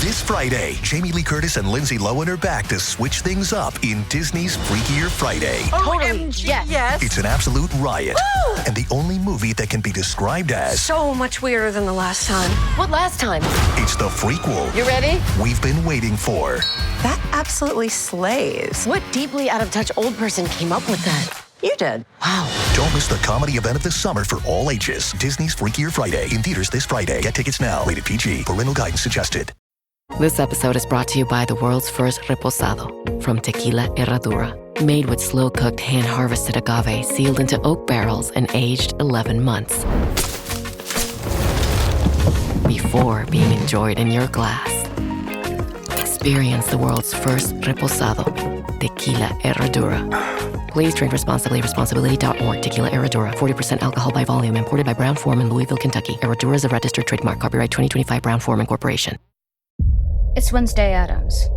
This Friday, Jamie Lee Curtis and Lindsay Lohan are back to switch things up in Disney's Freakier Friday. Totally, yes. It's an absolute riot. Woo! And the only movie that can be described as... So much weirder than the last time. What last time? It's the frequel. You ready? We've been waiting for. That absolutely slays. What deeply out-of-touch old person came up with that? You did. Wow. Don't miss the comedy event of the summer for all ages. Disney's Freakier Friday. In theaters this Friday. Get tickets now. Rated PG. Parental guidance suggested. This episode is brought to you by the world's first reposado from Tequila Herradura. Made with slow-cooked, hand-harvested agave sealed into oak barrels and aged 11 months. Before being enjoyed in your glass. Experience the world's first reposado. Tequila Herradura. Please drink responsibly. Responsibility.org. Tequila Herradura. 40% alcohol by volume. Imported by Brown-Forman, Louisville, Kentucky. Herradura is a registered trademark. Copyright 2025 Brown-Forman Corporation. It's Wednesday Addams.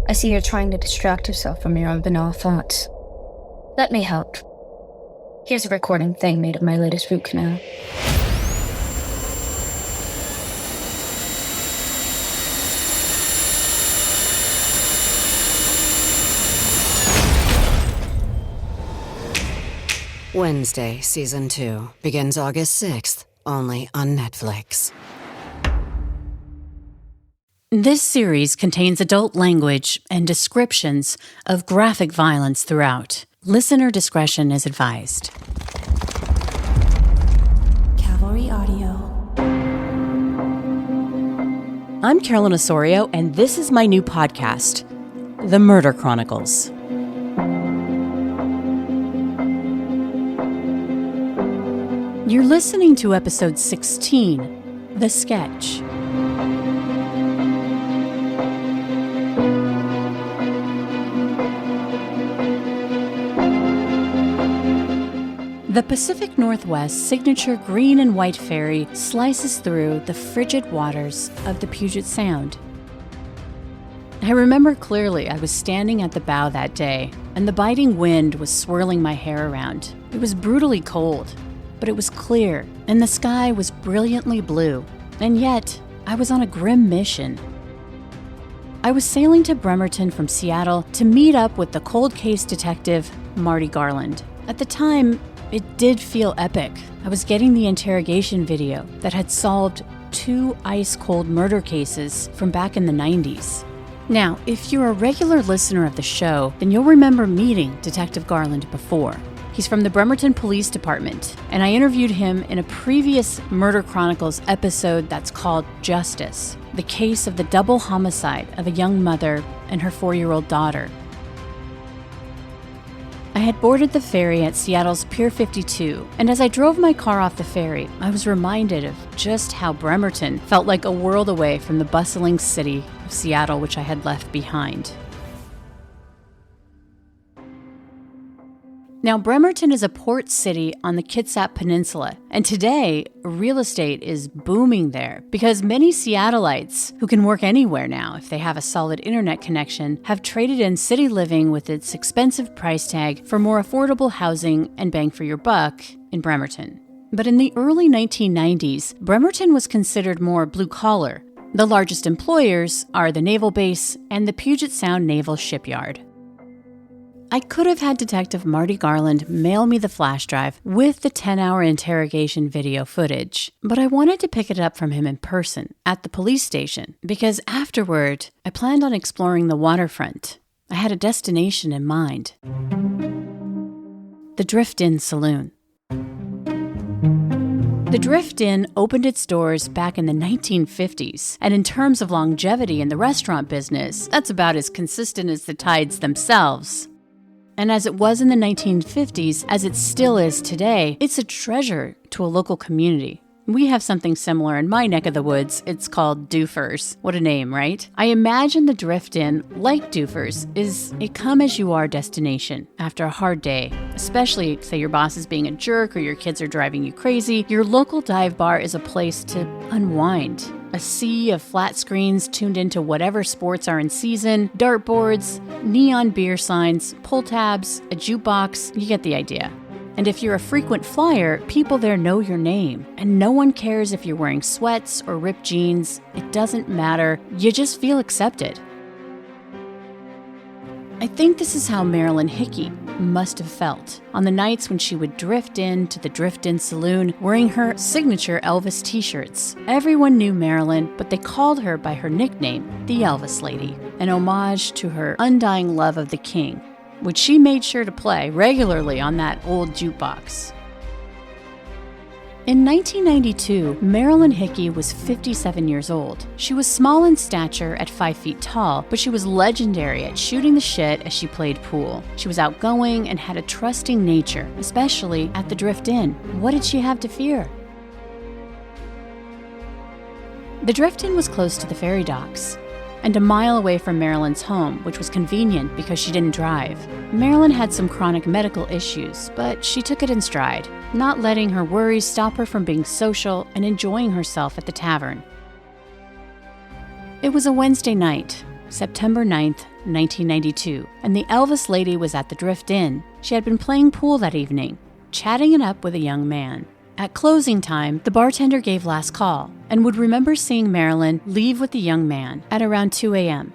I see you're trying to distract yourself from your own banal thoughts. Let me help. Here's a recording thing made of my latest root canal. Wednesday, Season 2, begins August 6th, only on Netflix. This series contains adult language and descriptions of graphic violence throughout. Listener discretion is advised. Cavalry Audio. I'm Carolyn Osorio, and this is my new podcast, The Murder Chronicles. You're listening to episode 16, The Sketch. The Pacific Northwest signature green and white ferry slices through the frigid waters of the Puget Sound. I remember clearly I was standing at the bow that day, and the biting wind was swirling my hair around. It was brutally cold, but it was clear, and the sky was brilliantly blue. And yet, I was on a grim mission. I was sailing to Bremerton from Seattle to meet up with the cold case detective, Marty Garland. At the time, it did feel epic. I was getting the interrogation video that had solved 2 ice-cold murder cases from back in the 90s. Now, if you're a regular listener of the show, then you'll remember meeting Detective Garland before. He's from the Bremerton Police Department, and I interviewed him in a previous Murder Chronicles episode that's called Justice, the case of the double homicide of a young mother and her 4-year-old daughter. I had boarded the ferry at Seattle's Pier 52, and as I drove my car off the ferry, I was reminded of just how Bremerton felt like a world away from the bustling city of Seattle, which I had left behind. Now, Bremerton is a port city on the Kitsap Peninsula, and today, real estate is booming there because many Seattleites, who can work anywhere now if they have a solid internet connection, have traded in city living with its expensive price tag for more affordable housing and bang for your buck in Bremerton. But in the early 1990s, Bremerton was considered more blue-collar. The largest employers are the Naval Base and the Puget Sound Naval Shipyard. I could have had Detective Marty Garland mail me the flash drive with the 10-hour interrogation video footage, but I wanted to pick it up from him in person at the police station because afterward, I planned on exploring the waterfront. I had a destination in mind. The Drift Inn Saloon. The Drift Inn opened its doors back in the 1950s, and in terms of longevity in the restaurant business, that's about as consistent as the tides themselves. And as it was in the 1950s, as it still is today, it's a treasure to a local community. We have something similar in my neck of the woods. It's called Doofers. What a name, right? I imagine the Drift Inn, like Doofers, is a come-as-you-are destination after a hard day. Especially, say your boss is being a jerk or your kids are driving you crazy, your local dive bar is a place to unwind. A sea of flat screens tuned into whatever sports are in season, dartboards, neon beer signs, pull tabs, a jukebox, you get the idea. And if you're a frequent flyer, people there know your name. And no one cares if you're wearing sweats or ripped jeans. It doesn't matter. You just feel accepted. I think this is how Marilyn Hickey must have felt on the nights when she would drift in to the Drift-In Saloon wearing her signature Elvis t-shirts. Everyone knew Marilyn, but they called her by her nickname, the Elvis Lady, an homage to her undying love of the King, which she made sure to play regularly on that old jukebox. In 1992, Marilyn Hickey was 57 years old. She was small in stature at 5 feet tall, but she was legendary at shooting the shit as she played pool. She was outgoing and had a trusting nature, especially at the Drift-In. What did she have to fear? The Drift-In was close to the ferry docks, and a mile away from Marilyn's home, which was convenient because she didn't drive. Marilyn had some chronic medical issues, but she took it in stride, not letting her worries stop her from being social and enjoying herself at the tavern. It was a Wednesday night, September 9th, 1992, and the Elvis Lady was at the Drift-In. She had been playing pool that evening, chatting it up with a young man. At closing time, the bartender gave last call and would remember seeing Marilyn leave with the young man at around 2 a.m.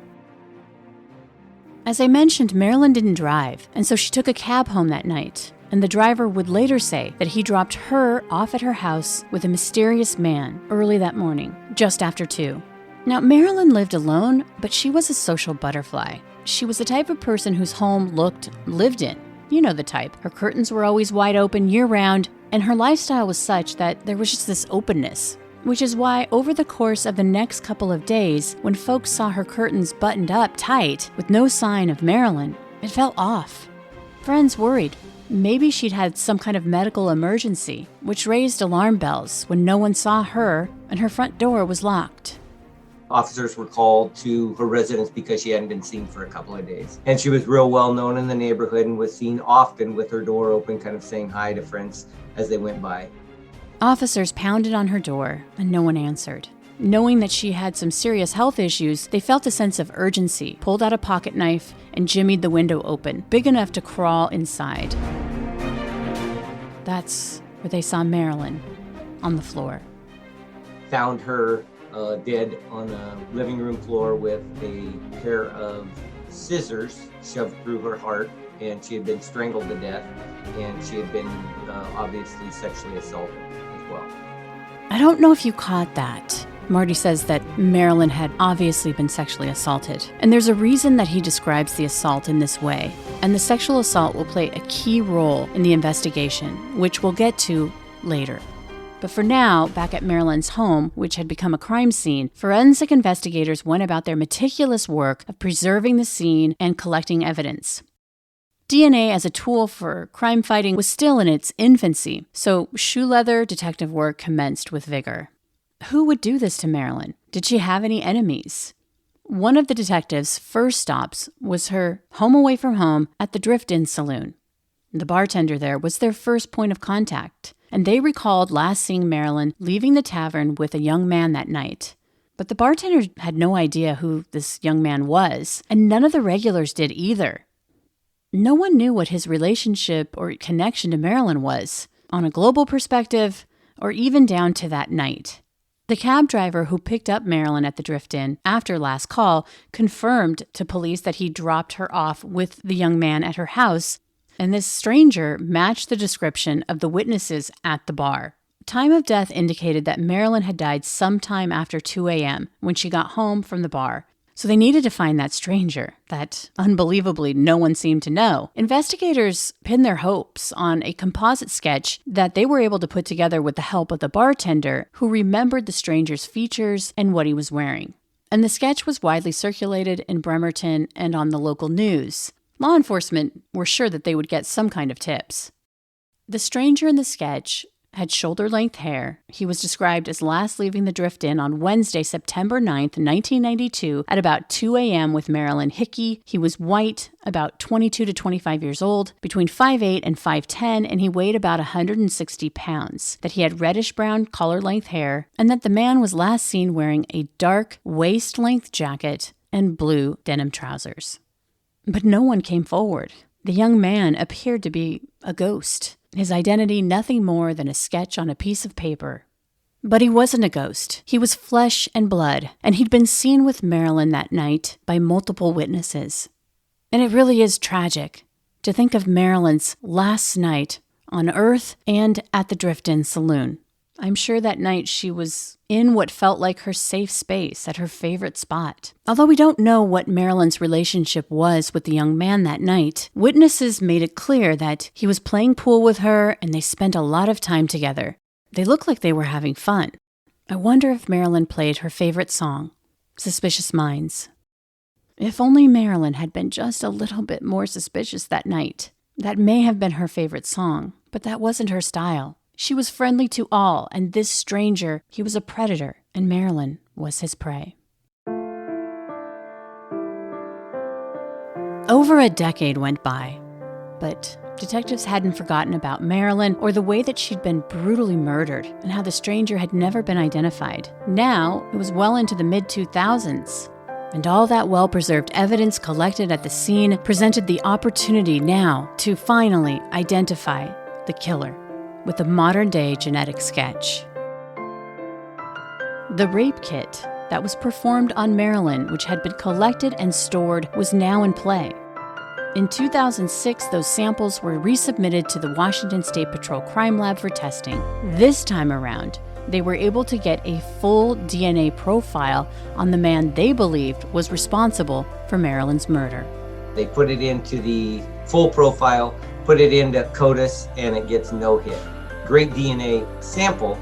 As I mentioned, Marilyn didn't drive, and so she took a cab home that night, and the driver would later say that he dropped her off at her house with a mysterious man early that morning, just after 2. Now, Marilyn lived alone, but she was a social butterfly. She was the type of person whose home lived in. You know the type. Her curtains were always wide open year-round, and her lifestyle was such that there was just this openness, which is why over the course of the next couple of days, when folks saw her curtains buttoned up tight with no sign of Marilyn, it felt off. Friends worried maybe she'd had some kind of medical emergency, which raised alarm bells when no one saw her and her front door was locked. Officers were called to her residence because she hadn't been seen for a couple of days. And she was real well known in the neighborhood and was seen often with her door open, kind of saying hi to friends as they went by. Officers pounded on her door and no one answered. Knowing that she had some serious health issues, they felt a sense of urgency, pulled out a pocket knife, and jimmied the window open, big enough to crawl inside. That's where they saw Marilyn on the floor. Found her dead on the living room floor with a pair of scissors shoved through her heart, and she had been strangled to death, and she had been obviously sexually assaulted as well. I don't know if you caught that. Marty says that Marilyn had obviously been sexually assaulted, and there's a reason that he describes the assault in this way, and the sexual assault will play a key role in the investigation, which we'll get to later. But for now, back at Marilyn's home, which had become a crime scene, forensic investigators went about their meticulous work of preserving the scene and collecting evidence. DNA as a tool for crime fighting was still in its infancy, so shoe leather detective work commenced with vigor. Who would do this to Marilyn? Did she have any enemies? One of the detectives' first stops was her home away from home at the Drift-In Saloon. The bartender there was their first point of contact, and they recalled last seeing Marilyn leaving the tavern with a young man that night. But the bartender had no idea who this young man was, and none of the regulars did either. No one knew what his relationship or connection to Marilyn was, on a global perspective, or even down to that night. The cab driver who picked up Marilyn at the Drift-In after last call confirmed to police that he dropped her off with the young man at her house, and this stranger matched the description of the witnesses at the bar. Time of death indicated that Marilyn had died sometime after 2 a.m. when she got home from the bar. So they needed to find that stranger that, unbelievably, no one seemed to know. Investigators pinned their hopes on a composite sketch that they were able to put together with the help of the bartender, who remembered the stranger's features and what he was wearing. And the sketch was widely circulated in Bremerton and on the local news. Law enforcement were sure that they would get some kind of tips. The stranger in the sketch had shoulder-length hair. He was described as last leaving the Drift-In on Wednesday, September 9th, 1992, at about 2 a.m. with Marilyn Hickey. He was white, about 22 to 25 years old, between 5'8" and 5'10", and he weighed about 160 pounds, that he had reddish-brown collar-length hair, and that the man was last seen wearing a dark waist-length jacket and blue denim trousers. But no one came forward. The young man appeared to be a ghost. His identity nothing more than a sketch on a piece of paper. But he wasn't a ghost. He was flesh and blood, and he'd been seen with Marilyn that night by multiple witnesses. And it really is tragic to think of Marilyn's last night on Earth and at the Drift-In Saloon. I'm sure that night she was in what felt like her safe space at her favorite spot. Although we don't know what Marilyn's relationship was with the young man that night, witnesses made it clear that he was playing pool with her and they spent a lot of time together. They looked like they were having fun. I wonder if Marilyn played her favorite song, Suspicious Minds. If only Marilyn had been just a little bit more suspicious that night. That may have been her favorite song, but that wasn't her style. She was friendly to all, and this stranger, he was a predator, and Marilyn was his prey. Over a decade went by, but detectives hadn't forgotten about Marilyn or the way that she'd been brutally murdered and how the stranger had never been identified. Now, it was well into the mid-2000s, and all that well-preserved evidence collected at the scene presented the opportunity now to finally identify the killer with a modern-day genetic sketch. The rape kit that was performed on Marilyn, which had been collected and stored, was now in play. In 2006, those samples were resubmitted to the Washington State Patrol Crime Lab for testing. This time around, they were able to get a full DNA profile on the man they believed was responsible for Marilyn's murder. They put it into the full profile, put it into CODIS, and it gets no hit. Great DNA sample,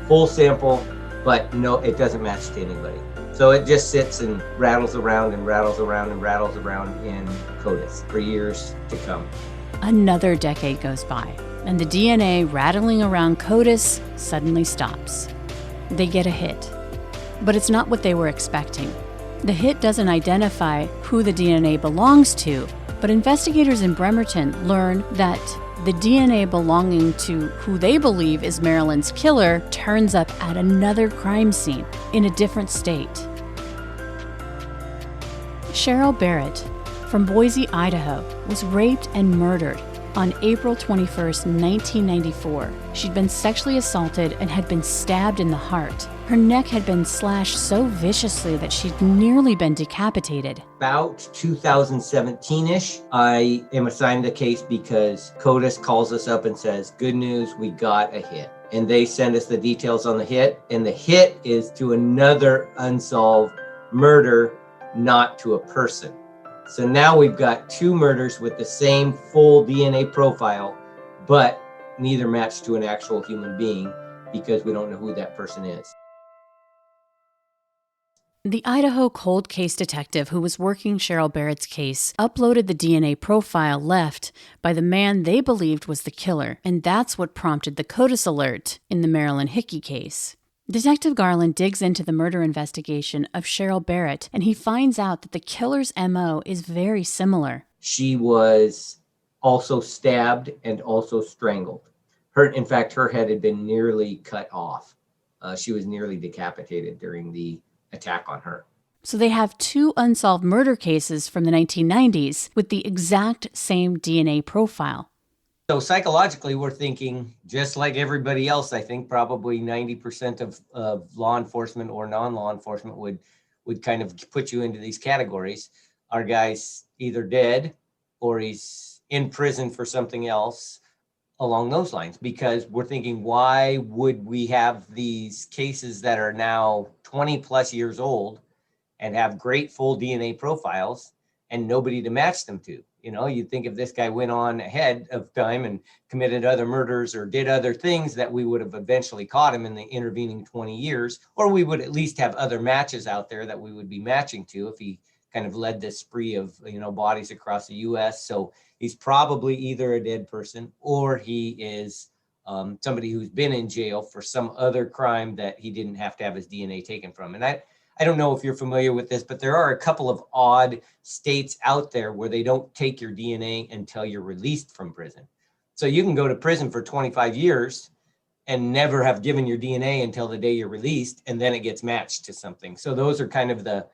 full sample, but no, it doesn't match to anybody. So it just sits and rattles around and rattles around and rattles around in CODIS for years to come. Another decade goes by, and the DNA rattling around CODIS suddenly stops. They get a hit, but it's not what they were expecting. The hit doesn't identify who the DNA belongs to, but investigators in Bremerton learn that the DNA belonging to who they believe is Marilyn's killer turns up at another crime scene in a different state. Cheryl Barrett from Boise, Idaho, was raped and murdered on April 21, 1994. She'd been sexually assaulted and had been stabbed in the heart. Her neck had been slashed so viciously that she'd nearly been decapitated. About 2017-ish, I am assigned the case because CODIS calls us up and says, good news, we got a hit. And they send us the details on the hit, and the hit is to another unsolved murder, not to a person. So now we've got two murders with the same full DNA profile, but neither match to an actual human being because we don't know who that person is. The Idaho cold case detective who was working Cheryl Barrett's case uploaded the DNA profile left by the man they believed was the killer, and that's what prompted the CODIS alert in the Marilyn Hickey case. Detective Garland digs into the murder investigation of Cheryl Barrett, and he finds out that the killer's MO is very similar. She was also stabbed and also strangled. In fact, her head had been nearly cut off. She was nearly decapitated during the attack on her. So they have two unsolved murder cases from the 1990s with the exact same DNA profile. So psychologically, we're thinking, just like everybody else, I think probably 90% of law enforcement or non-law enforcement would kind of put you into these categories. Our guy's either dead or he's in prison for something else along those lines, because we're thinking, why would we have these cases that are now 20 plus years old and have great full DNA profiles and nobody to match them to? You know, you'd think if this guy went on ahead of time and committed other murders or did other things that we would have eventually caught him in the intervening 20 years, or we would at least have other matches out there that we would be matching to if he kind of led this spree of, bodies across the U.S. So he's probably either a dead person or he is somebody who's been in jail for some other crime that he didn't have to have his DNA taken from. And I don't know if you're familiar with this, but there are a couple of odd states out there where they don't take your DNA until you're released from prison. So you can go to prison for 25 years and never have given your DNA until the day you're released, and then it gets matched to something. So those are kind of the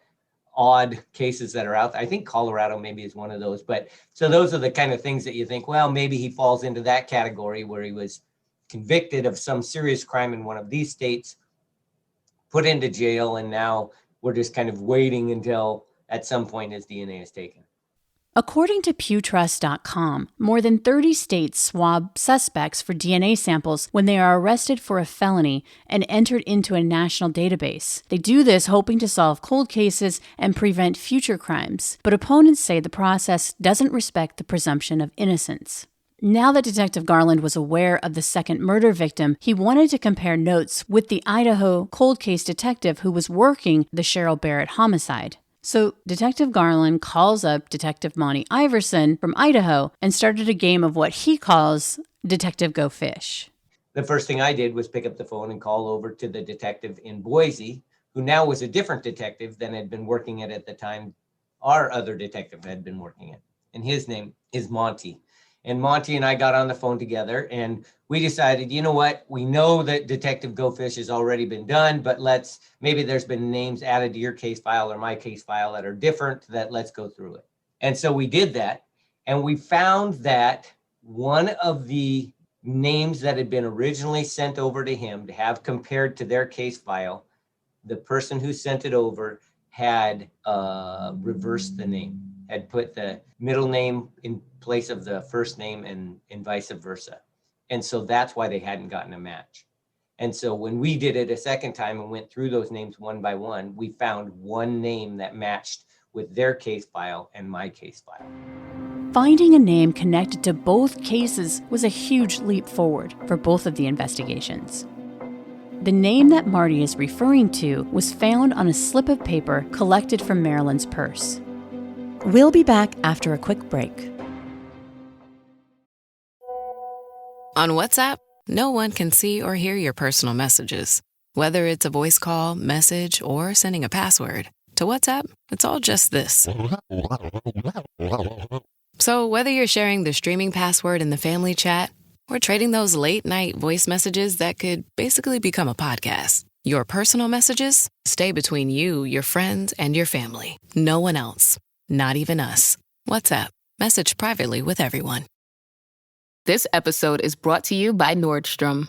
odd cases that are out there. I think Colorado maybe is one of those. But so those are the kind of things that you think, well, maybe he falls into that category where he was convicted of some serious crime in one of these states, put into jail, and now we're just kind of waiting until at some point his DNA is taken. According to pewtrust.com, more than 30 states swab suspects for DNA samples when they are arrested for a felony and entered into a national database. They do this hoping to solve cold cases and prevent future crimes, but opponents say the process doesn't respect the presumption of innocence. Now that Detective Garland was aware of the second murder victim, he wanted to compare notes with the Idaho cold case detective who was working the Cheryl Barrett homicide. So Detective Garland calls up Detective Monty Iverson from Idaho and started a game of what he calls Detective Go Fish. The first thing I did was pick up the phone and call over to the detective in Boise, who now was a different detective than had been working it at the time our other detective had been working it. And his name is Monty. And Monty and I got on the phone together and we decided, you know what, we know that Detective Go Fish has already been done, but maybe there's been names added to your case file or my case file that are different, that let's go through it. And so we did that. And we found that one of the names that had been originally sent over to him to have compared to their case file, the person who sent it over had reversed the name, had put the middle name in place of the first name and vice versa. And so that's why they hadn't gotten a match. And so when we did it a second time and went through those names one by one, we found one name that matched with their case file and my case file. Finding a name connected to both cases was a huge leap forward for both of the investigations. The name that Marty is referring to was found on a slip of paper collected from Marilyn's purse. We'll be back after a quick break. On WhatsApp, no one can see or hear your personal messages. Whether it's a voice call, message, or sending a password. To WhatsApp, it's all just this. So whether you're sharing the streaming password in the family chat or trading those late-night voice messages that could basically become a podcast, your personal messages stay between you, your friends, and your family. No one else. Not even us. WhatsApp. Message privately with everyone. This episode is brought to you by Nordstrom.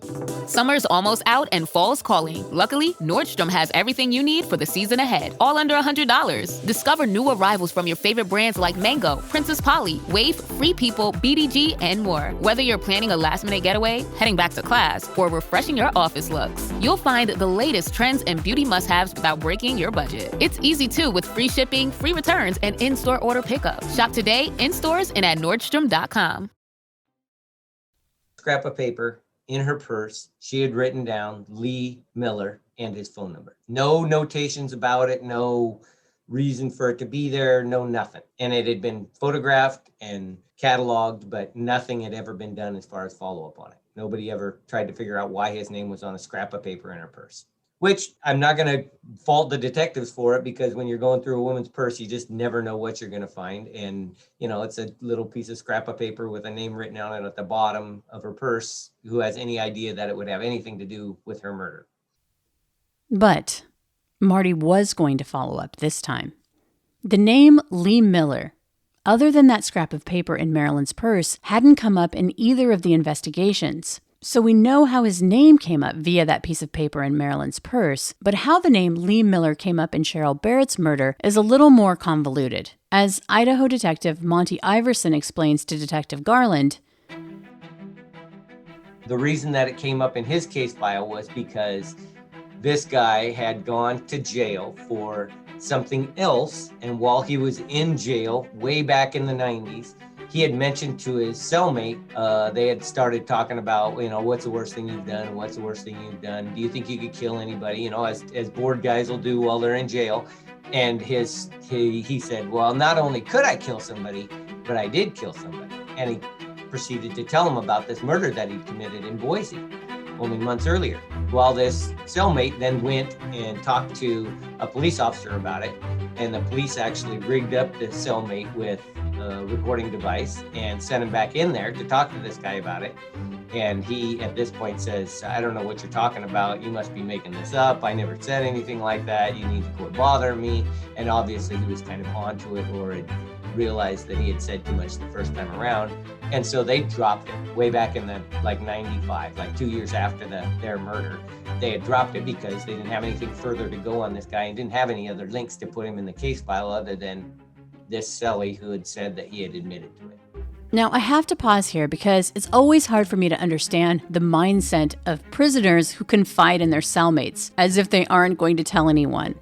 Summer's almost out and fall's calling. Luckily, Nordstrom has everything you need for the season ahead, all under $100. Discover new arrivals from your favorite brands like Mango, Princess Polly, Wave, Free People, BDG, and more. Whether you're planning a last-minute getaway, heading back to class, or refreshing your office looks, you'll find the latest trends and beauty must-haves without breaking your budget. It's easy, too, with free shipping, free returns, and in-store order pickup. Shop today, in stores, and at Nordstrom.com. Scrap of paper in her purse, she had written down Lee Miller and his phone number. No notations about it, no reason for it to be there, no nothing. And it had been photographed and cataloged, but nothing had ever been done as far as follow-up on it. Nobody ever tried to figure out why his name was on a scrap of paper in her purse. Which I'm not going to fault the detectives for it, because when you're going through a woman's purse, you just never know what you're going to find. And, you know, it's a little piece of scrap of paper with a name written on it at the bottom of her purse. Who has any idea that it would have anything to do with her murder? But Marty was going to follow up this time. The name Lee Miller, other than that scrap of paper in Marilyn's purse, hadn't come up in either of the investigations. So we know how his name came up via that piece of paper in Marilyn's purse, but how the name Lee Miller came up in Cheryl Barrett's murder is a little more convoluted. As Idaho detective Monty Iverson explains to Detective Garland, the reason that it came up in his case file was because this guy had gone to jail for something else, and while he was in jail way back in the 90s, he had mentioned to his cellmate, they had started talking about, you know, what's the worst thing you've done? What's the worst thing you've done? Do you think you could kill anybody? You know, as bored guys will do while they're in jail. And he said, well, not only could I kill somebody, but I did kill somebody. And he proceeded to tell him about this murder that he'd committed in Boise only months earlier. Well, this cellmate then went and talked to a police officer about it. And the police actually rigged up the cellmate with recording device and sent him back in there to talk to this guy about it. And he, at this point, says, I don't know what you're talking about. You must be making this up. I never said anything like that. You need to quit bothering me. And obviously he was kind of onto it, or had realized that he had said too much the first time around. And so they dropped it way back in the 95, 2 years after their murder. They had dropped it because they didn't have anything further to go on this guy and didn't have any other links to put him in the case file other than this Sully who had said that he had admitted to it. Now, I have to pause here because it's always hard for me to understand the mindset of prisoners who confide in their cellmates as if they aren't going to tell anyone.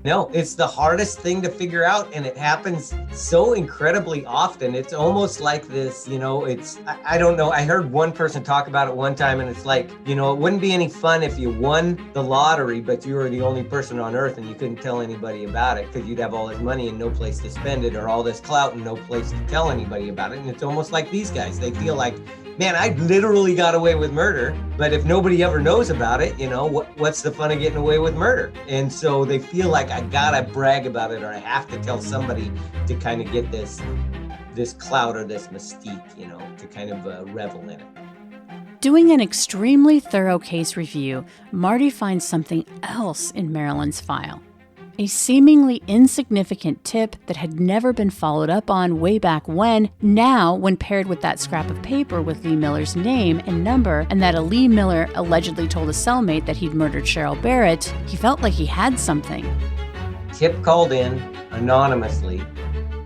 No, it's the hardest thing to figure out, and it happens so incredibly often. It's almost like this, I don't know. I heard one person talk about it one time, and it's like, it wouldn't be any fun if you won the lottery, but you were the only person on earth and you couldn't tell anybody about it because you'd have all this money and no place to spend it, or all this clout and no place to tell anybody about it. And it's almost like these guys. They feel like, man, I literally got away with murder, but if nobody ever knows about it, what's the fun of getting away with murder? And so they feel like I gotta brag about it, or I have to tell somebody to kind of get this clout or this mystique, to kind of revel in it. Doing an extremely thorough case review, Marty finds something else in Marilyn's file. A seemingly insignificant tip that had never been followed up on way back when. Now, when paired with that scrap of paper with Lee Miller's name and number, and that a Lee Miller allegedly told a cellmate that he'd murdered Cheryl Barrett, he felt like he had something. Tip called in anonymously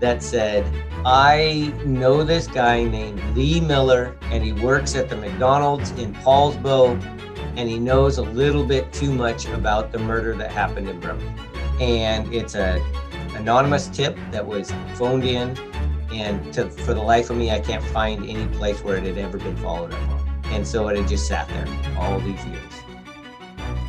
that said, I know this guy named Lee Miller, and he works at the McDonald's in Paulsbo, and he knows a little bit too much about the murder that happened in Brooklyn. And it's an anonymous tip that was phoned in, and for the life of me, I can't find any place where it had ever been followed up on. And so it had just sat there all these years.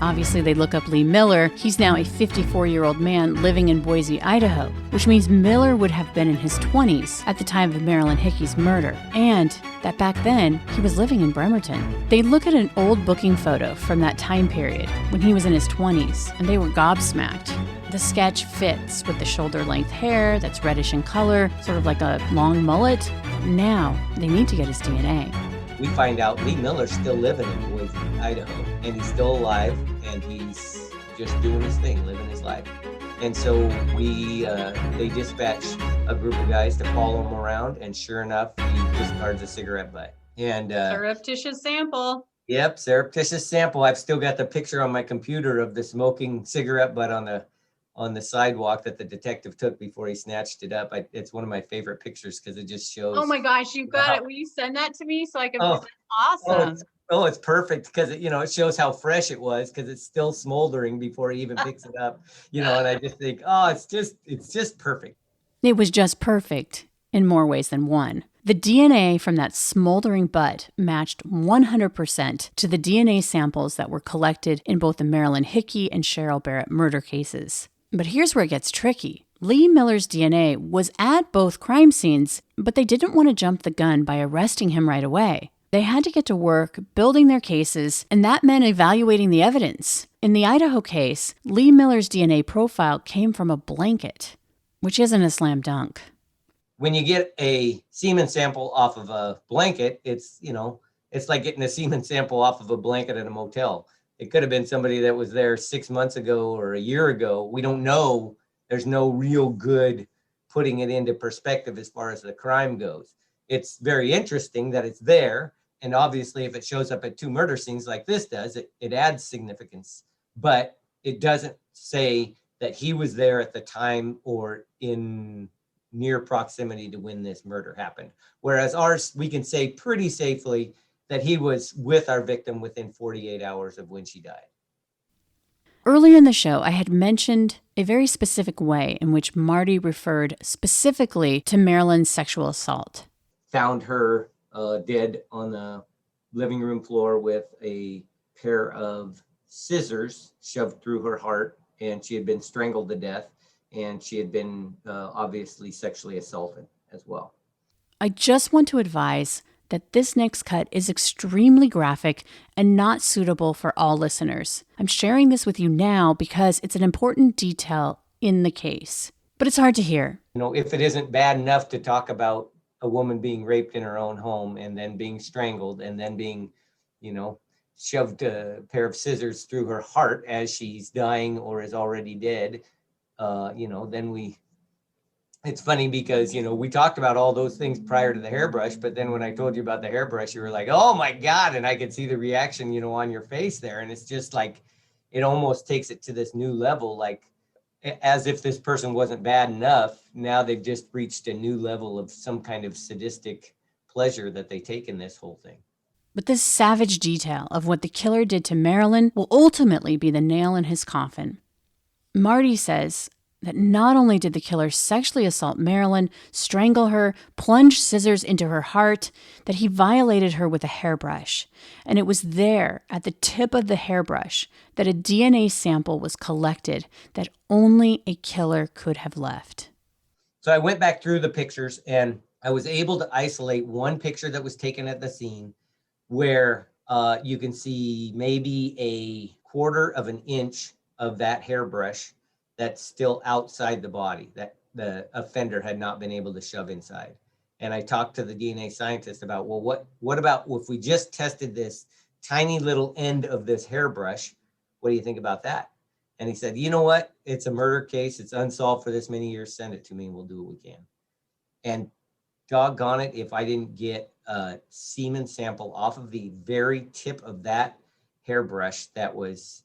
Obviously, they look up Lee Miller. He's now a 54-year-old man living in Boise, Idaho, which means Miller would have been in his 20s at the time of Marilyn Hickey's murder, and that back then, he was living in Bremerton. They look at an old booking photo from that time period when he was in his 20s, and they were gobsmacked. The sketch fits with the shoulder-length hair that's reddish in color, sort of like a long mullet. Now, they need to get his DNA. We find out Lee Miller's still living in Boise, Idaho, and he's still alive, and he's just doing his thing, living his life. And so they dispatch a group of guys to follow him around, and sure enough, he discards a cigarette butt. And surreptitious sample. Yep, surreptitious sample. I've still got the picture on my computer of the smoking cigarette butt on the sidewalk that the detective took before he snatched it up. It's one of my favorite pictures because it just shows. Oh my gosh, you've got it. Will you send that to me so I can? Awesome. It's perfect because it shows how fresh it was because it's still smoldering before he even picks it up. And I just think, it's just perfect. It was just perfect in more ways than one. The DNA from that smoldering butt matched 100% to the DNA samples that were collected in both the Marilyn Hickey and Cheryl Barrett murder cases. But here's where it gets tricky. Lee Miller's DNA was at both crime scenes, but they didn't want to jump the gun by arresting him right away. They had to get to work building their cases, and that meant evaluating the evidence. In the Idaho case, Lee Miller's DNA profile came from a blanket, which isn't a slam dunk. When you get a semen sample off of a blanket, it's like getting a semen sample off of a blanket at a motel. It could have been somebody that was there 6 months ago or a year ago. We don't know. There's no real good putting it into perspective as far as the crime goes. It's very interesting that it's there. And obviously, if it shows up at two murder scenes like this does, it adds significance. But it doesn't say that he was there at the time or in near proximity to when this murder happened. Whereas ours, we can say pretty safely that he was with our victim within 48 hours of when she died. Earlier in the show, I had mentioned a very specific way in which Marty referred specifically to Marilyn's sexual assault. Found her dead on the living room floor with a pair of scissors shoved through her heart, and she had been strangled to death, and she had been obviously sexually assaulted as well. I just want to advise that this next cut is extremely graphic and not suitable for all listeners. I'm sharing this with you now because it's an important detail in the case. But it's hard to hear. If it isn't bad enough to talk about a woman being raped in her own home and then being strangled and then being, shoved a pair of scissors through her heart as she's dying or is already dead, then it's funny because, we talked about all those things prior to the hairbrush, but then when I told you about the hairbrush, you were like, oh my God. And I could see the reaction, on your face there. And it's just like, it almost takes it to this new level, like as if this person wasn't bad enough. Now they've just reached a new level of some kind of sadistic pleasure that they take in this whole thing. But this savage detail of what the killer did to Marilyn will ultimately be the nail in his coffin. Marty says that not only did the killer sexually assault Marilyn, strangle her, plunge scissors into her heart, that he violated her with a hairbrush. And it was there, at the tip of the hairbrush, that a DNA sample was collected that only a killer could have left. So I went back through the pictures and I was able to isolate one picture that was taken at the scene where you can see maybe a quarter of an inch of that hairbrush that's still outside the body that the offender had not been able to shove inside. And I talked to the DNA scientist about, well, what about if we just tested this tiny little end of this hairbrush? What do you think about that? And he said, you know what? It's a murder case. It's unsolved for this many years. Send it to me and we'll do what we can. And doggone it, if I didn't get a semen sample off of the very tip of that hairbrush that was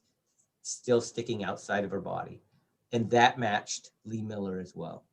still sticking outside of her body. And that matched Lee Miller as well.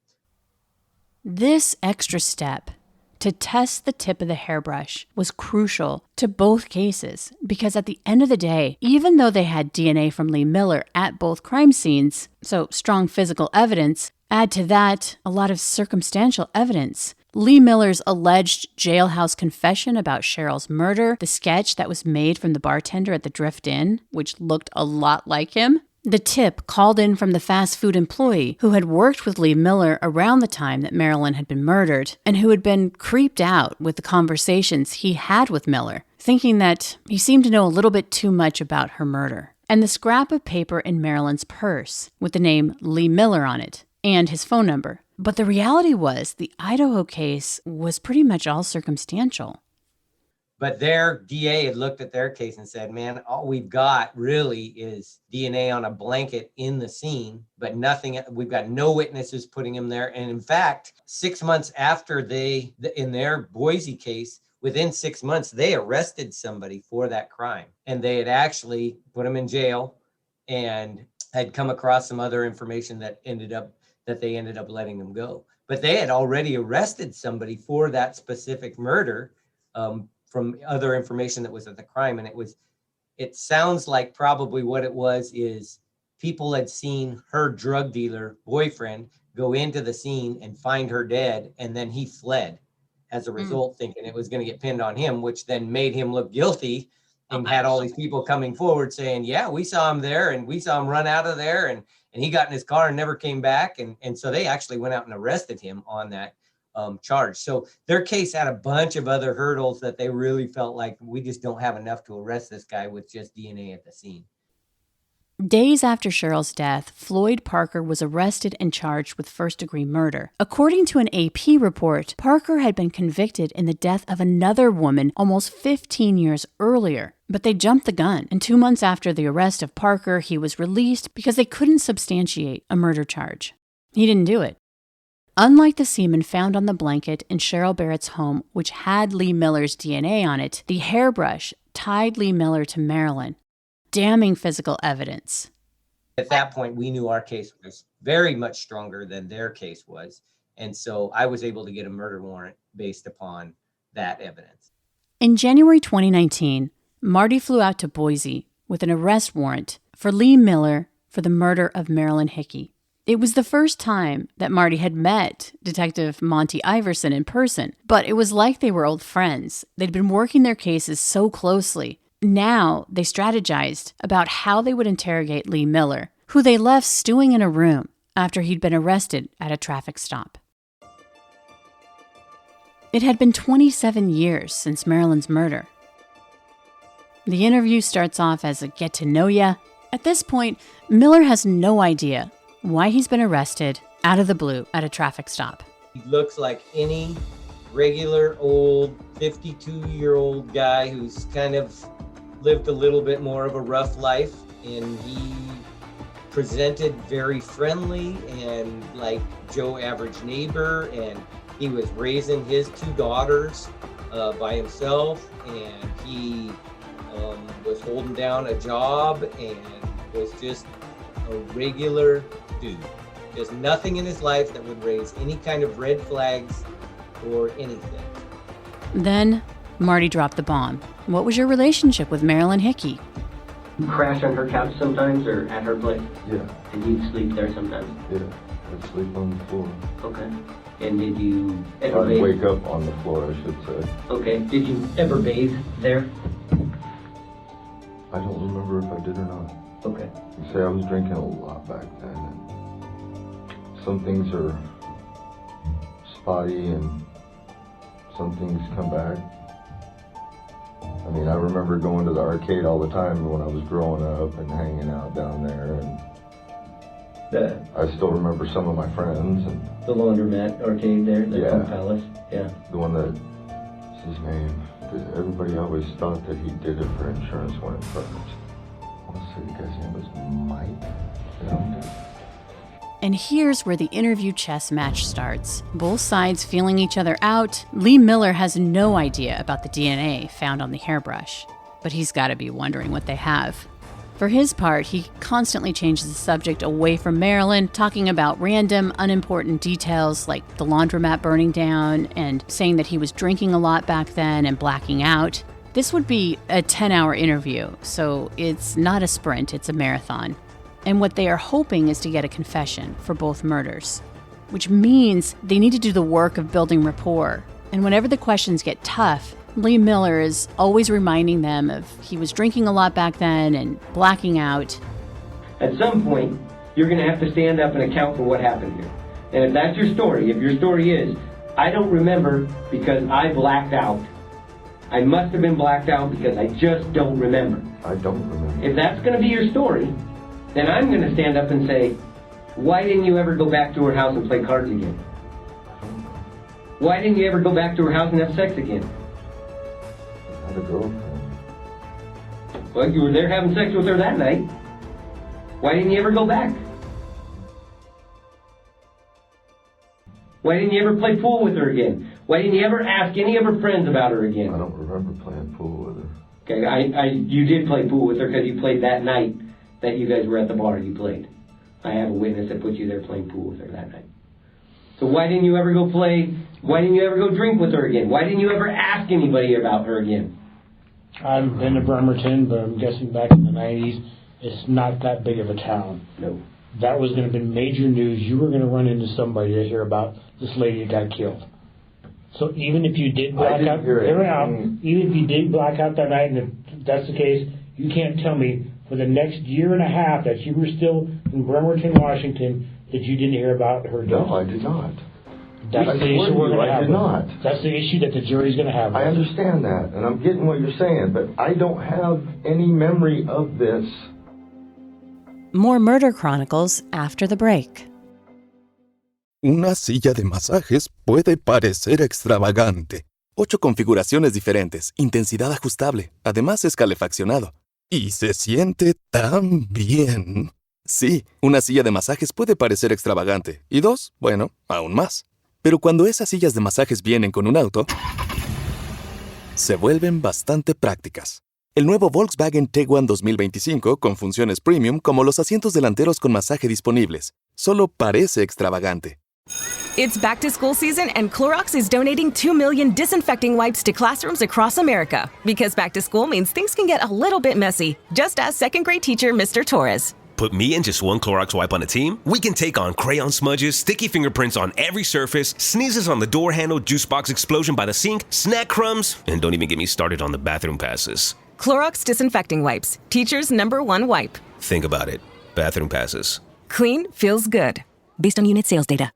This extra step to test the tip of the hairbrush was crucial to both cases because at the end of the day, even though they had DNA from Lee Miller at both crime scenes, so strong physical evidence, add to that a lot of circumstantial evidence. Lee Miller's alleged jailhouse confession about Cheryl's murder, the sketch that was made from the bartender at the Drift Inn, which looked a lot like him, the tip called in from the fast food employee who had worked with Lee Miller around the time that Marilyn had been murdered and who had been creeped out with the conversations he had with Miller, thinking that he seemed to know a little bit too much about her murder. And the scrap of paper in Marilyn's purse with the name Lee Miller on it and his phone number. But the reality was the Idaho case was pretty much all circumstantial. But their DA had looked at their case and said, man, all we've got really is DNA on a blanket in the scene, but nothing, we've got no witnesses putting him there. And in fact, 6 months after in their Boise case, within 6 months, they arrested somebody for that crime. And they had actually put him in jail and had come across some other information that they ended up letting him go. But they had already arrested somebody for that specific murder, from other information that was at the crime. And it sounds like probably what it was is people had seen her drug dealer boyfriend go into the scene and find her dead. And then he fled as a result, thinking it was going to get pinned on him, which then made him look guilty and had all these people coming forward saying, yeah, we saw him there and we saw him run out of there. And he got in his car and never came back. And so they actually went out and arrested him on that charge. So their case had a bunch of other hurdles that they really felt like we just don't have enough to arrest this guy with just DNA at the scene. Days after Cheryl's death, Floyd Parker was arrested and charged with first-degree murder. According to an AP report, Parker had been convicted in the death of another woman almost 15 years earlier. But they jumped the gun, and 2 months after the arrest of Parker, he was released because they couldn't substantiate a murder charge. He didn't do it. Unlike the semen found on the blanket in Cheryl Barrett's home, which had Lee Miller's DNA on it, the hairbrush tied Lee Miller to Marilyn. Damning physical evidence. At that point, we knew our case was very much stronger than their case was. And so I was able to get a murder warrant based upon that evidence. In January 2019, Marty flew out to Boise with an arrest warrant for Lee Miller for the murder of Marilyn Hickey. It was the first time that Marty had met Detective Monty Iverson in person, but it was like they were old friends. They'd been working their cases so closely. Now they strategized about how they would interrogate Lee Miller, who they left stewing in a room after he'd been arrested at a traffic stop. It had been 27 years since Marilyn's murder. The interview starts off as a get-to-know-ya. At this point, Miller has no idea why he's been arrested out of the blue at a traffic stop. He looks like any regular old 52-year-old guy who's kind of lived a little bit more of a rough life, and he presented very friendly and like Joe average neighbor, and he was raising his 2 daughters by himself, and he was holding down a job and was just a regular dude. There's nothing in his life that would raise any kind of red flags or anything. Then Marty dropped the bomb. What was your relationship with Marilyn Hickey? You crash on her couch sometimes or at her place? Yeah. And you'd sleep there sometimes? Yeah, I'd sleep on the floor. Okay. And did you ever I'd wake up on the floor, I should say. Okay. Did you ever bathe there? I don't remember if I did or not. Okay. You say I was drinking a lot back then, and some things are spotty and some things come back. I mean, I remember going to the arcade all the time when I was growing up and hanging out down there, and I still remember some of my friends. And the laundromat arcade there, the Pump Palace? Yeah. The one that, what's his name? Because everybody always thought that he did it for insurance when it first. I want to say the guy's name was Mike. And here's where the interview chess match starts. Both sides feeling each other out. Lee Miller has no idea about the DNA found on the hairbrush, but he's got to be wondering what they have. For his part, he constantly changes the subject away from Marilyn, talking about random, unimportant details like the laundromat burning down and saying that he was drinking a lot back then and blacking out. This would be a 10-hour interview, so it's not a sprint, it's a marathon. And what they are hoping is to get a confession for both murders, which means they need to do the work of building rapport. And whenever the questions get tough, Lee Miller is always reminding them of he was drinking a lot back then and blacking out. At some point, you're going to have to stand up and account for what happened here. And if that's your story, if your story is, I don't remember because I blacked out. I must have been blacked out because I just don't remember. I don't remember. If that's going to be your story, then I'm going to stand up and say, why didn't you ever go back to her house and play cards again? Why didn't you ever go back to her house and have sex again? I had a girlfriend. Well, you were there having sex with her that night. Why didn't you ever go back? Why didn't you ever play pool with her again? Why didn't you ever ask any of her friends about her again? I don't remember playing pool with her. Okay, you did play pool with her because you played that night that you guys were at the bar, you played. I have a witness that put you there playing pool with her that night. So why didn't you ever go play, why didn't you ever go drink with her again? Why didn't you ever ask anybody about her again? I've been to Bremerton, but I'm guessing back in the 90s, it's not that big of a town. No. That was going to be major news. You were going to run into somebody to hear about this lady that got killed. So even if you did black out, even if you did black out that night, and if that's the case, you can't tell me for the next year and a half that you were still in Bremerton, Washington, that you didn't hear about her death. No, I did not. That's the issue we're going to have. I did not. That's the issue that the jury's going to have. I understand that, and I'm getting what you're saying, but I don't have any memory of this. More Murder Chronicles after the break. Una silla de masajes puede parecer extravagante. 8 configuraciones diferentes, intensidad ajustable, además es calefaccionado. Y se siente tan bien. Sí, una silla de masajes puede parecer extravagante. Y 2, bueno, aún más. Pero cuando esas sillas de masajes vienen con un auto, se vuelven bastante prácticas. El nuevo Volkswagen Tiguan 2025 con funciones premium como los asientos delanteros con masaje disponibles. Solo parece extravagante. It's back to school season and Clorox is donating 2 million disinfecting wipes to classrooms across America. Because back to school means things can get a little bit messy. Just ask second grade teacher Mr. Torres. Put me and just one Clorox wipe on a team, we can take on crayon smudges, sticky fingerprints on every surface, sneezes on the door handle, juice box explosion by the sink, snack crumbs, and don't even get me started on the bathroom passes. Clorox disinfecting wipes, teacher's #1 wipe. Think about it. Bathroom passes. Clean feels good. Based on unit sales data.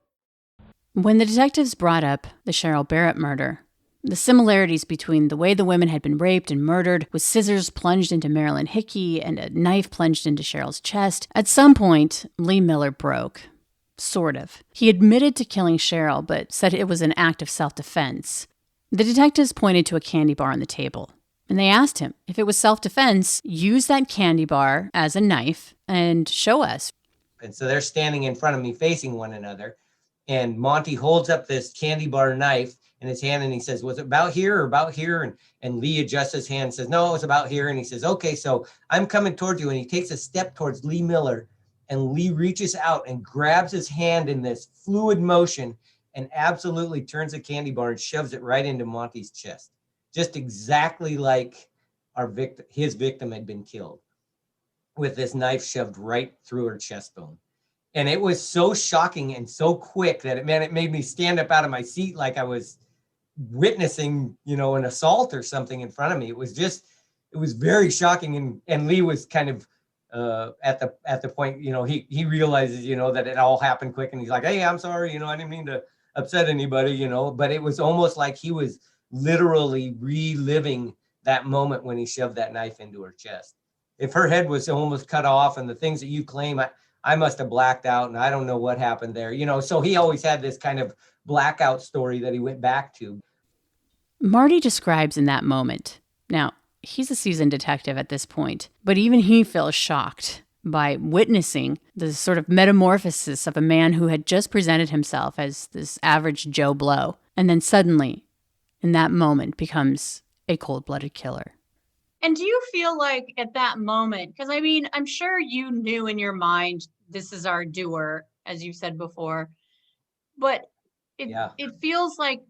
When the detectives brought up the Cheryl Barrett murder, the similarities between the way the women had been raped and murdered with scissors plunged into Marilyn Hickey and a knife plunged into Cheryl's chest, at some point, Lee Miller broke. Sort of. He admitted to killing Cheryl, but said it was an act of self-defense. The detectives pointed to a candy bar on the table, and they asked him, if it was self-defense, use that candy bar as a knife and show us. And so they're standing in front of me facing one another. And Monty holds up this candy bar knife in his hand and he says, was it about here or about here? And Lee adjusts his hand and says, no, it was about here. And he says, okay, so I'm coming towards you. And he takes a step towards Lee Miller, and Lee reaches out and grabs his hand in this fluid motion and absolutely turns the candy bar and shoves it right into Monty's chest. Just exactly like his victim had been killed, with this knife shoved right through her chest bone. And it was so shocking and so quick that it made me stand up out of my seat like I was witnessing, an assault or something in front of me. It was very shocking. And Lee was kind of at the point, he realizes, that it all happened quick, and he's like, hey, I'm sorry, I didn't mean to upset anybody, but it was almost like he was literally reliving that moment when he shoved that knife into her chest. If her head was almost cut off and the things that you claim, I must have blacked out and I don't know what happened there, so he always had this kind of blackout story that he went back to. Marty describes in that moment. Now, he's a seasoned detective at this point, but even he feels shocked by witnessing the sort of metamorphosis of a man who had just presented himself as this average Joe Blow, and then suddenly, in that moment, becomes a cold-blooded killer. And do you feel like at that moment, because I'm sure you knew in your mind, this is our doer, as you said before, but it feels like,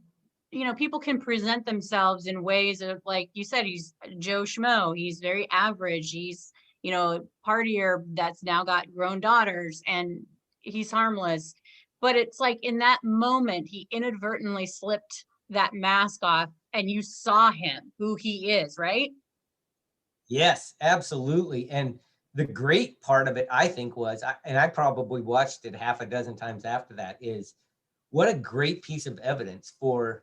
people can present themselves in ways of, like you said, he's Joe Schmo. He's very average. He's, a partier that's now got grown daughters, and he's harmless. But it's like in that moment, he inadvertently slipped that mask off and you saw him, who he is, right? Yes, absolutely. And the great part of it, I think, was, and I probably watched it half a dozen times after that, is what a great piece of evidence for,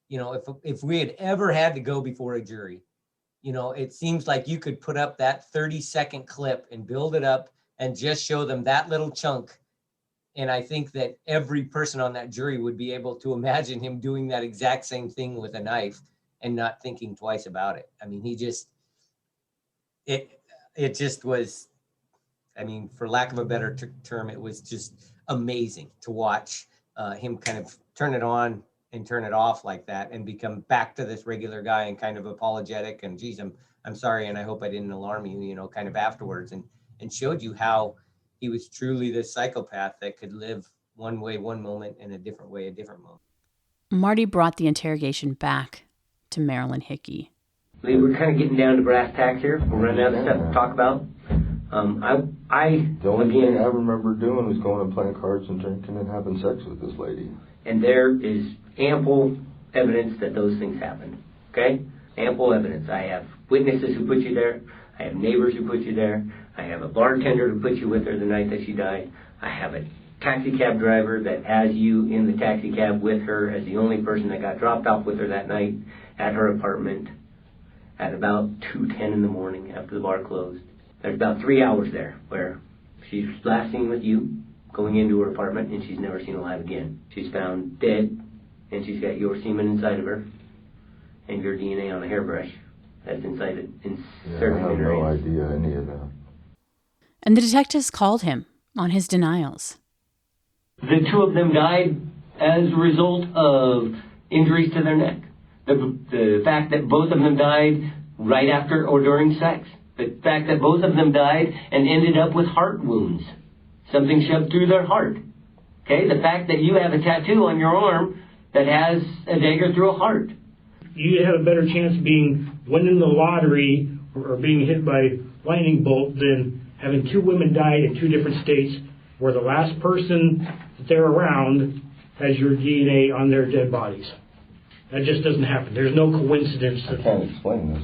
if we had ever had to go before a jury, it seems like you could put up that 30-second clip and build it up and just show them that little chunk. And I think that every person on that jury would be able to imagine him doing that exact same thing with a knife and not thinking twice about it. It just was, for lack of a better term, it was just amazing to watch him kind of turn it on and turn it off like that and become back to this regular guy and kind of apologetic and, geez, I'm sorry and I hope I didn't alarm you, kind of afterwards, and showed you how he was truly this psychopath that could live one way one moment and a different way a different moment. Marty brought the interrogation back to Marilyn Hickey. Lee, we're kind of getting down to brass tacks here. We're running out of stuff to talk about. The only thing I remember doing was going and playing cards and drinking and having sex with this lady. And there is ample evidence that those things happened, okay? Ample evidence. I have witnesses who put you there. I have neighbors who put you there. I have a bartender who put you with her the night that she died. I have a taxi cab driver that has you in the taxi cab with her as the only person that got dropped off with her that night at her apartment at about 2:10 in the morning after the bar closed. There's about 3 hours there where she's last seen with you going into her apartment and she's never seen alive again. She's found dead and she's got your semen inside of her and your DNA on a hairbrush that's inserted in her. I have no idea any of that. And the detectives called him on his denials. The two of them died as a result of injuries to their neck. The fact that both of them died right after or during sex. The fact that both of them died and ended up with heart wounds. Something shoved through their heart. Okay? The fact that you have a tattoo on your arm that has a dagger through a heart. You have a better chance of winning the lottery or being hit by lightning bolt than having two women die in two different states where the last person that they're around has your DNA on their dead bodies. That just doesn't happen. There's no coincidence. I can't explain this.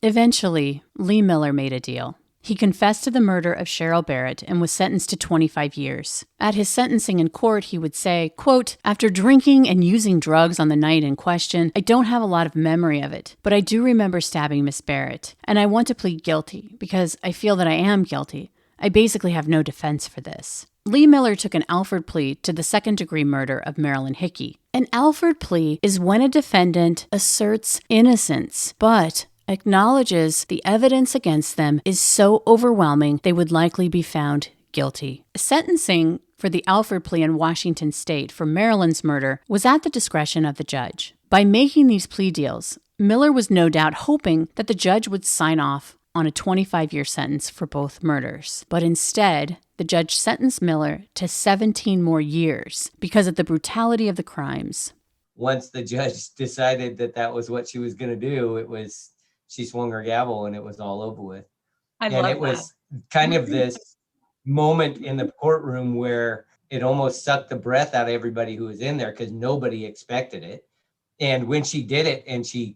Eventually, Lee Miller made a deal. He confessed to the murder of Cheryl Barrett and was sentenced to 25 years. At his sentencing in court, he would say, quote, "After drinking and using drugs on the night in question, I don't have a lot of memory of it, but I do remember stabbing Miss Barrett, and I want to plead guilty because I feel that I am guilty. I basically have no defense for this. Lee Miller took an Alford plea to the second-degree murder of Marilyn Hickey. An Alford plea is when a defendant asserts innocence, but acknowledges the evidence against them is so overwhelming they would likely be found guilty. Sentencing for the Alford plea in Washington state for Marilyn's murder was at the discretion of the judge. By making these plea deals, Miller was no doubt hoping that the judge would sign off on a 25-year sentence for both murders. But instead, the judge sentenced Miller to 17 more years because of the brutality of the crimes. Once the judge decided that that was what she was going to do, she swung her gavel and it was all over with. It was kind of this moment in the courtroom where it almost sucked the breath out of everybody who was in there because nobody expected it. And when she did it and she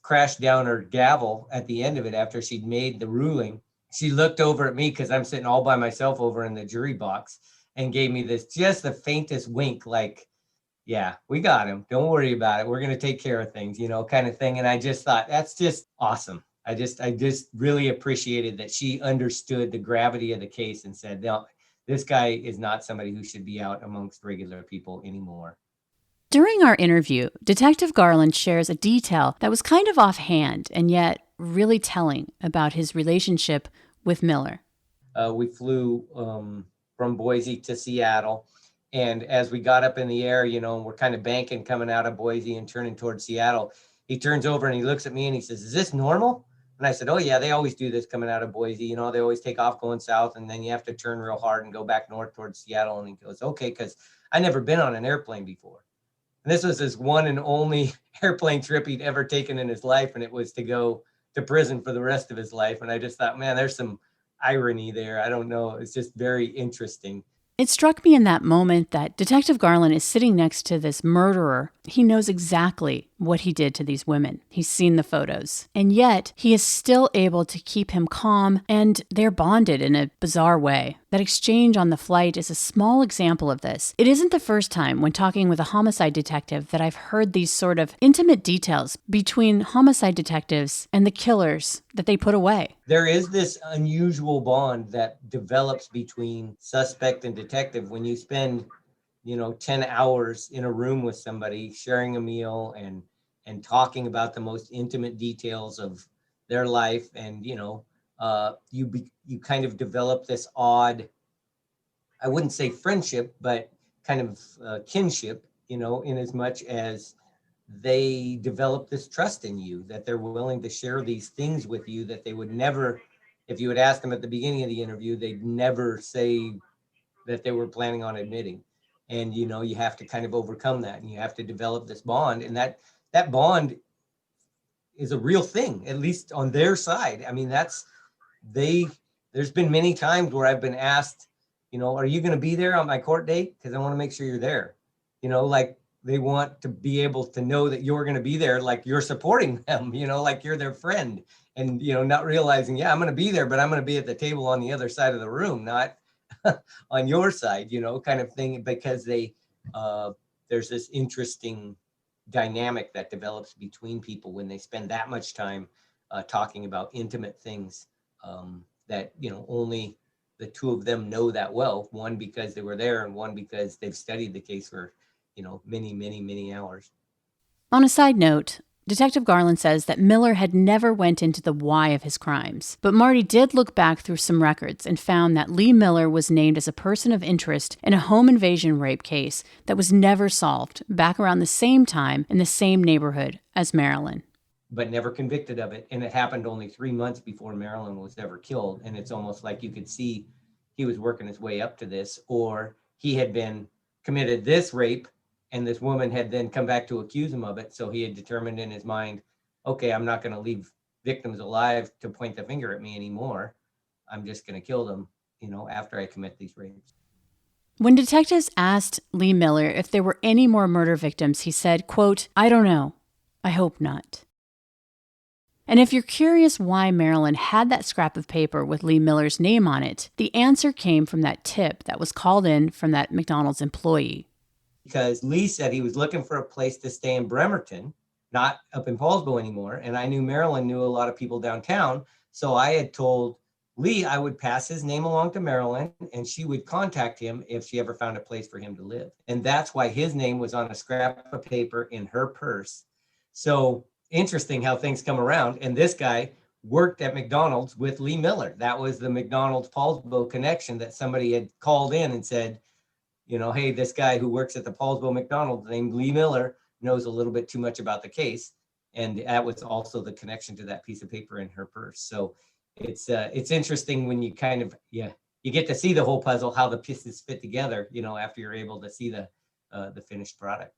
crashed down her gavel at the end of it after she'd made the ruling, she looked over at me because I'm sitting all by myself over in the jury box and gave me this just the faintest wink, like, yeah, we got him. Don't worry about it. We're going to take care of things, kind of thing. And I just thought, that's just awesome. I just really appreciated that she understood the gravity of the case and said, no, this guy is not somebody who should be out amongst regular people anymore. During our interview, Detective Garland shares a detail that was kind of offhand and yet really telling about his relationship with Miller. We flew from Boise to Seattle. And as we got up in the air, we're kind of banking coming out of Boise and turning towards Seattle. He turns over and he looks at me and he says, "Is this normal?" And I said, "Oh, yeah, they always do this coming out of Boise. They always take off going south and then you have to turn real hard and go back north towards Seattle." And he goes, "Okay," because I never been on an airplane before. And this was his one and only airplane trip he'd ever taken in his life. And it was to go to prison for the rest of his life. And I just thought, man, there's some irony there. I don't know. It's just very interesting. It struck me in that moment that Detective Garland is sitting next to this murderer. He knows exactly what he did to these women. He's seen the photos. And yet, he is still able to keep him calm, and they're bonded in a bizarre way. That exchange on the flight is a small example of this. It isn't the first time when talking with a homicide detective that I've heard these sort of intimate details between homicide detectives and the killers that they put away. There is this unusual bond that develops between suspect and detective when you spend 10 hours in a room with somebody, sharing a meal and talking about the most intimate details of their life. And, you kind of develop this odd, I wouldn't say friendship, but kind of kinship, in as much as they develop this trust in you, that they're willing to share these things with you that they would never, if you had asked them at the beginning of the interview, they'd never say that they were planning on admitting. And, you have to kind of overcome that and you have to develop this bond. And that bond is a real thing, at least on their side. I mean, there's been many times where I've been asked, are you going to be there on my court date? Because I want to make sure you're there. Like they want to be able to know that you're going to be there, like you're supporting them, like you're their friend. And, not realizing, yeah, I'm going to be there, but I'm going to be at the table on the other side of the room, not on your side, kind of thing, because there's this interesting dynamic that develops between people when they spend that much time talking about intimate things that, only the two of them know that well, one because they were there and one because they've studied the case for, many, many, many hours. On a side note, Detective Garland says that Miller had never went into the why of his crimes, but Marty did look back through some records and found that Lee Miller was named as a person of interest in a home invasion rape case that was never solved back around the same time in the same neighborhood as Marilyn. But never convicted of it. And it happened only 3 months before Marilyn was ever killed. And it's almost like you could see he was working his way up to this, or he had been committed this rape and this woman had then come back to accuse him of it. So he had determined in his mind, okay, I'm not going to leave victims alive to point the finger at me anymore. I'm just going to kill them, after I commit these rapes. When detectives asked Lee Miller if there were any more murder victims, he said, quote, "I don't know. I hope not." And if you're curious why Marilyn had that scrap of paper with Lee Miller's name on it, the answer came from that tip that was called in from that McDonald's employee. Because Lee said he was looking for a place to stay in Bremerton, not up in Paulsbo anymore. And I knew Marilyn knew a lot of people downtown. So I had told Lee, I would pass his name along to Marilyn, and she would contact him if she ever found a place for him to live. And that's why his name was on a scrap of paper in her purse. So interesting how things come around. And this guy worked at McDonald's with Lee Miller. That was the McDonald's Paulsbo connection that somebody had called in and said, you know, hey, this guy who works at the Paulsbo McDonald's named Lee Miller knows a little bit too much about the case. And that was also the connection to that piece of paper in her purse. So it's interesting when you kind of, you get to see the whole puzzle, how the pieces fit together, you know, after you're able to see the finished product.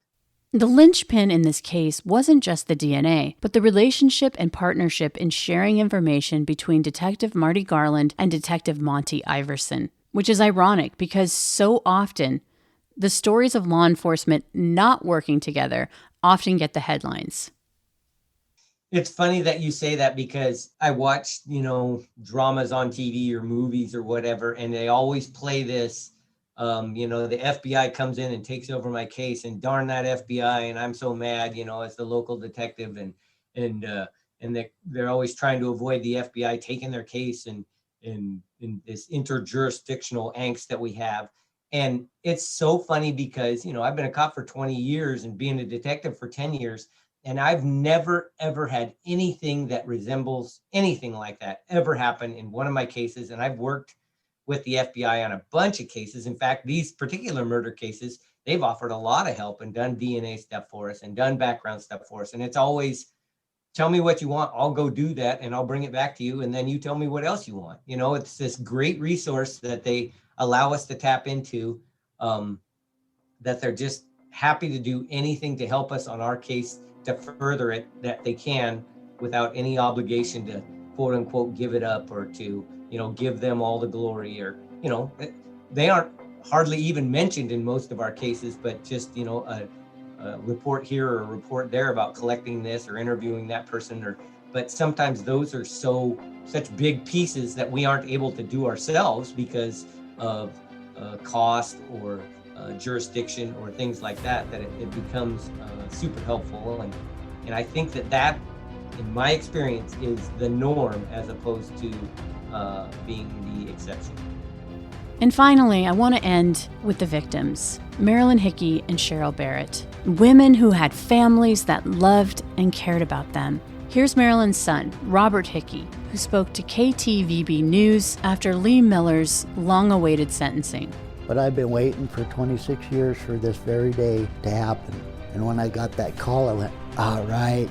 The linchpin in this case wasn't just the DNA, but the relationship and partnership in sharing information between Detective Marty Garland and Detective Monty Iverson, which is ironic because so often the stories of law enforcement not working together often get the headlines. It's funny that you say that because I watch, you know, dramas on TV or movies or whatever, and they always play this, you know, the FBI comes in and takes over my case, and darn that FBI, and I'm so mad, you know, as the local detective, and they're always trying to avoid the FBI taking their case and this interjurisdictional angst that we have. And it's so funny because, you know, I've been a cop for 20 years and being a detective for 10 years. And I've never, ever had anything that resembles anything like that ever happen in one of my cases. And I've worked with the FBI on a bunch of cases. In fact, these particular murder cases, they've offered a lot of help and done DNA stuff for us and done background stuff for us. And it's always, tell me what you want, I'll go do that and I'll bring it back to you. And then you tell me what else you want. You know, it's this great resource that they allow us to tap into, that they're just happy to do anything to help us on our case, to further it that they can without any obligation to quote unquote give it up or to, you know, give them all the glory, or, you know, they aren't hardly even mentioned in most of our cases, but just, you know, a report here or a report there about collecting this or interviewing that person, but sometimes those are such big pieces that we aren't able to do ourselves because of cost or jurisdiction or things like that, it becomes super helpful. And I think that in my experience is the norm as opposed to being the exception. And finally, I want to end with the victims, Marilyn Hickey and Cheryl Barrett, women who had families that loved and cared about them. Here's Marilyn's son, Robert Hickey, who spoke to KTVB News after Lee Miller's long-awaited sentencing. But I've been waiting for 26 years for this very day to happen. And when I got that call, I went, all right,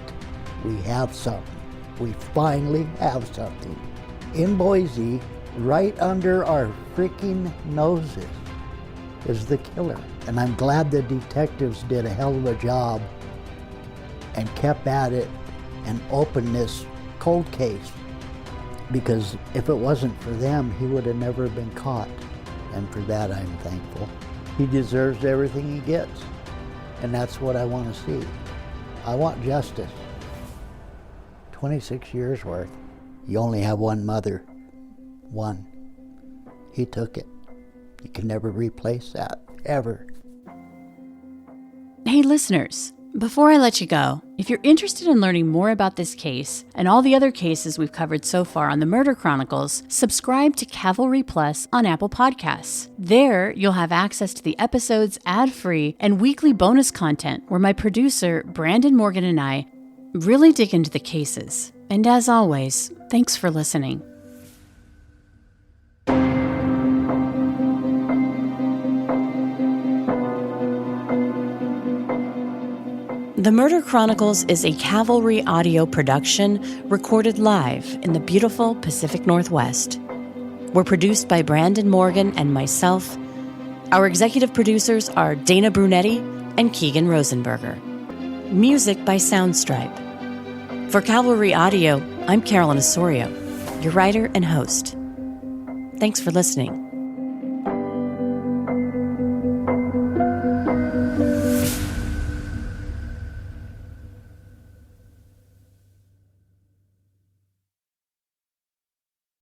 we have something. We finally have something. In Boise, right under our freaking noses, is the killer. And I'm glad the detectives did a hell of a job and kept at it and opened this cold case. Because if it wasn't for them, he would have never been caught. And for that, I'm thankful. He deserves everything he gets. And that's what I want to see. I want justice. 26 years worth. You only have one mother. One. He took it. You can never replace that, ever. Hey listeners, before I let you go, if you're interested in learning more about this case and all the other cases we've covered so far on the Murder Chronicles, subscribe to Cavalry Plus on Apple Podcasts. There, you'll have access to the episodes ad-free and weekly bonus content where my producer, Brandon Morgan, and I really dig into the cases. And as always, thanks for listening. The Murder Chronicles is a Cavalry audio production recorded live in the beautiful Pacific Northwest. We're produced by Brandon Morgan and myself. Our executive producers are Dana Brunetti and Keegan Rosenberger. Music by Soundstripe. For Cavalry Audio, I'm Carolyn Osorio, your writer and host. Thanks for listening.